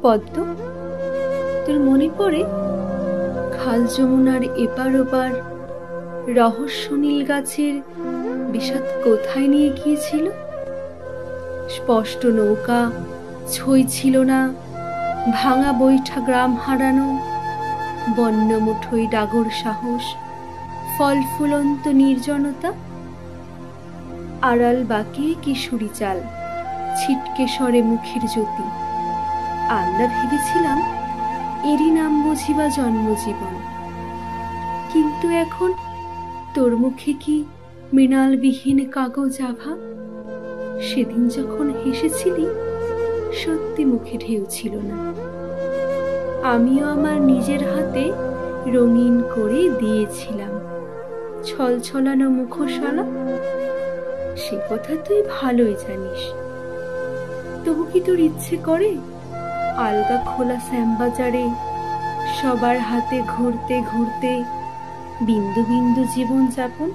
পদ্ম, তোর মনে পড়ে খাল যমুনার এপার ওপার রহস্য নীল গাছের বিষাদ কোথায় নিয়ে গিয়েছিল? স্পষ্ট নৌকা, ছই ছিল না, ভাঙা বৈঠা গ্রাম হারানো, বন্য মুঠোই ডাগর সাহস, ফল ফুলন্ত নির্জনতা, আড়াল বাঁকে কিশোরী চাল, ছিটকে সরে মুখের জ্যোতি। আমরা ভেবেছিলাম এরই নাম বুঝিবা জন্মজীবন, কিন্তু এখন তোর মুখে কি মৃণালবিহীন কাগজ আভা? সেদিন যখন হেসেছিলি সত্যি মুখে ঢেউ ছিল না। আমিও আমার নিজের হাতে রঙিন করে দিয়েছিলাম ছলছলানো মুখোশালা। সে কথা তুই ভালোই জানিস। তবু কি তোর ইচ্ছে করে আলগা খোলা শ্যামবাজারে সবার হাতে ঘুরতে ঘুরতে বিন্দু বিন্দু জীবন যাপন?